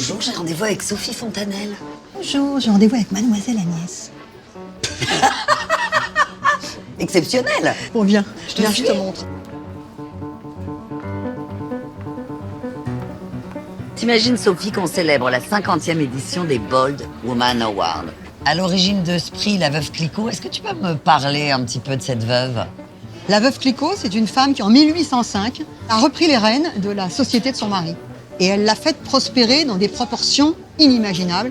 Bonjour, j'ai rendez-vous avec Sophie Fontanelle. Bonjour, j'ai rendez-vous avec mademoiselle Agnès. Exceptionnel. Bon, viens, je te montre. T'imagines, Sophie, qu'on célèbre la 50e édition des Bold Woman Awards. À l'origine de ce prix, la veuve Clicquot, est-ce que tu peux me parler un petit peu de cette veuve? La veuve Clicquot, c'est une femme qui, en 1805, a repris les rênes de la société de son mari. Et elle l'a faite prospérer dans des proportions inimaginables.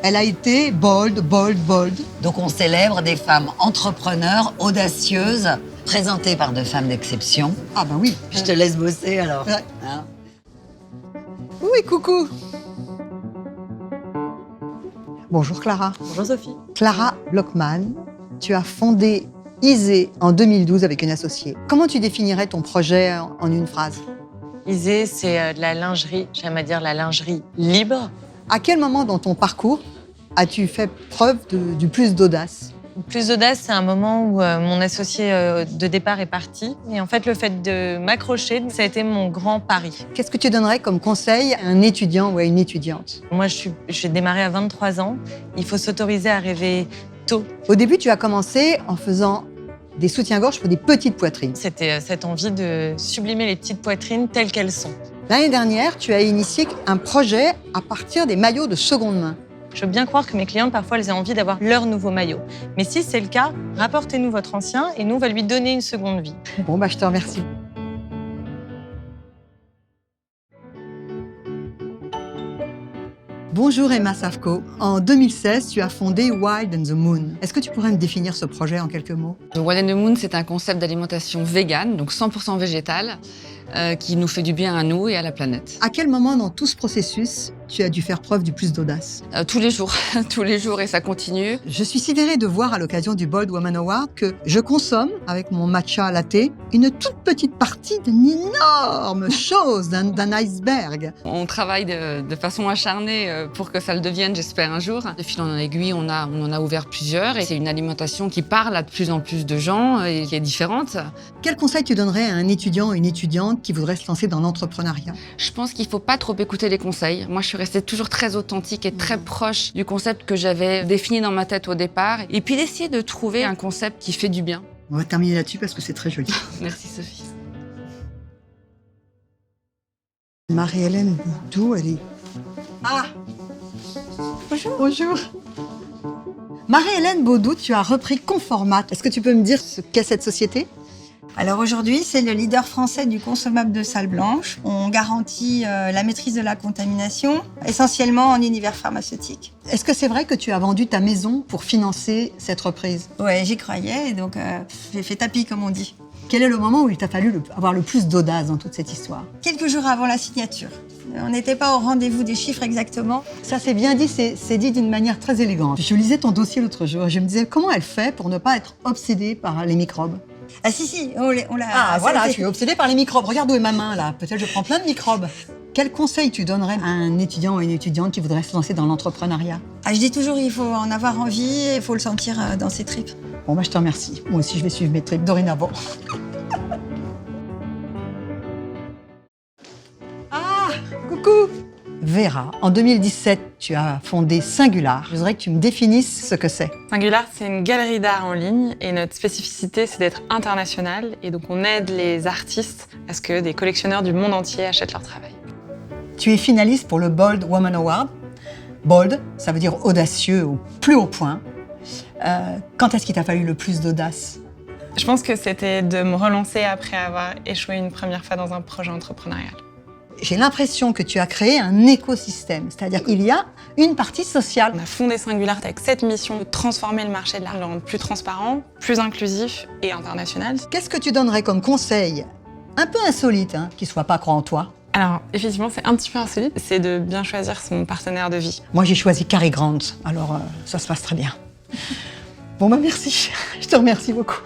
Elle a été bold, bold, bold. Donc on célèbre des femmes entrepreneurs, audacieuses, présentées par de femmes d'exception. Ah bah oui. Je te laisse bosser alors. Ouais. Hein? Oui, coucou. Bonjour Clara. Bonjour Sophie. Clara Blockman, tu as fondé Isée en 2012 avec une associée. Comment tu définirais ton projet en une phrase? Isée, c'est de la lingerie, j'aime à dire la lingerie libre. À quel moment dans ton parcours as-tu fait preuve du plus d'audace? Plus d'audace, c'est un moment où mon associé de départ est parti. Et en fait, le fait de m'accrocher, ça a été mon grand pari. Qu'est-ce que tu donnerais comme conseil à un étudiant ou à une étudiante? Moi, j'ai démarré à 23 ans. Il faut s'autoriser à rêver tôt. Au début, tu as commencé en faisant des soutiens-gorge pour des petites poitrines. C'était cette envie de sublimer les petites poitrines telles qu'elles sont. L'année dernière, tu as initié un projet à partir des maillots de seconde main. Je veux bien croire que mes clientes, parfois, elles aient envie d'avoir leur nouveau maillot. Mais si c'est le cas, rapportez-nous votre ancien et nous, on va lui donner une seconde vie. Bon, bah, je te remercie. Bonjour Emma Savko. En 2016, tu as fondé Wild and the Moon. Est-ce que tu pourrais me définir ce projet en quelques mots? The Wild and the Moon, c'est un concept d'alimentation végane, donc 100% végétale, qui nous fait du bien à nous et à la planète. À quel moment dans tout ce processus, tu as dû faire preuve du plus d'audace? Tous les jours, tous les jours, et ça continue. Je suis sidérée de voir à l'occasion du Bold Woman Award que je consomme, avec mon matcha latte, une toute petite partie d'une énorme chose, d'un iceberg. On travaille de façon acharnée pour que ça le devienne, j'espère, un jour. De fil en aiguille, on en a ouvert plusieurs, et c'est une alimentation qui parle à de plus en plus de gens et qui est différente. Quel conseil tu donnerais à un étudiant ou une étudiante qui voudrait se lancer dans l'entrepreneuriat? Je pense qu'il ne faut pas trop écouter les conseils. Moi, je suis restée toujours très authentique et très proche du concept que j'avais défini dans ma tête au départ. Et puis d'essayer de trouver un concept qui fait du bien. On va terminer là-dessus parce que c'est très joli. Merci Sophie. Marie-Hélène Boudou, elle est... Ah! Bonjour. Bonjour. Marie-Hélène Baudou, tu as repris Conformat. Est-ce que tu peux me dire ce qu'est cette société? Alors aujourd'hui, c'est le leader français du consommable de salle blanche. On garantit la maîtrise de la contamination, essentiellement en univers pharmaceutique. Est-ce que c'est vrai que tu as vendu ta maison pour financer cette reprise? Ouais, j'y croyais, et donc j'ai fait tapis, comme on dit. Quel est le moment où il t'a fallu avoir le plus d'audace dans toute cette histoire? Quelques jours avant la signature. On n'était pas au rendez-vous des chiffres exactement. Ça, c'est bien dit, c'est dit d'une manière très élégante. Je lisais ton dossier l'autre jour et je me disais comment elle fait pour ne pas être obsédée par les microbes. Ah si, on l'a... Ah voilà, je je suis obsédée par les microbes. Regarde où est ma main là, peut-être je prends plein de microbes. Quel conseil tu donnerais à un étudiant ou une étudiante qui voudrait se lancer dans l'entrepreneuriat? Je dis toujours, il faut en avoir envie, il faut le sentir dans ses tripes. Bon, bah, je te remercie. Moi aussi, je vais suivre mes tripes dorénavant. Ah, coucou Vera, en 2017, tu as fondé Singular. Je voudrais que tu me définisses ce que c'est. Singular, c'est une galerie d'art en ligne et notre spécificité, c'est d'être international. Et donc, on aide les artistes à ce que des collectionneurs du monde entier achètent leur travail. Tu es finaliste pour le Bold Woman Award. Bold, ça veut dire audacieux au plus haut point. Quand est-ce qu'il t'a fallu le plus d'audace? Je pense que c'était de me relancer après avoir échoué une première fois dans un projet entrepreneurial. J'ai l'impression que tu as créé un écosystème, c'est-à-dire qu'il y a une partie sociale. On a fondé Singular avec cette mission de transformer le marché de l'art, le rendre plus transparent, plus inclusif et international. Qu'est-ce que tu donnerais comme conseil, un peu insolite, qui ne soit pas croit en toi? Alors, effectivement, c'est un petit peu insolite, c'est de bien choisir son partenaire de vie. Moi, j'ai choisi Cary Grant, alors ça se passe très bien. Bon, bah merci, je te remercie beaucoup.